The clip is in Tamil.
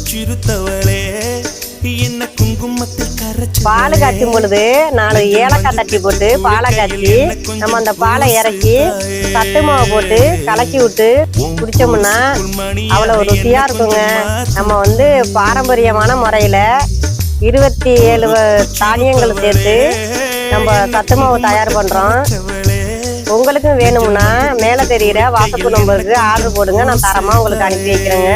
சிறுத்தவளே என்ன குங்குமத்தில் கரைச்சு பால் காய்ச்சும் பொழுது 4 ஏலக்காய் தட்டி போட்டு பாலை காய்ச்சி நம்ம அந்த பாலை இறக்கி சத்து மாவு போட்டு கலக்கி விட்டு குடிச்சோம்னா அவ்வளவு ருசியா இருக்குங்க. நம்ம பாரம்பரியமான முறையில 27 தானியங்கள் சேர்த்து நம்ம சத்து மாவு தயார் பண்றோம். உங்களுக்கும் வேணும்னா மேல தெரியுற வாட்ஸ்அப் நம்பருக்கு ஆர்டர் போடுங்க, நான் தரமா உங்களுக்கு அனுப்பி வைக்கிறேங்க.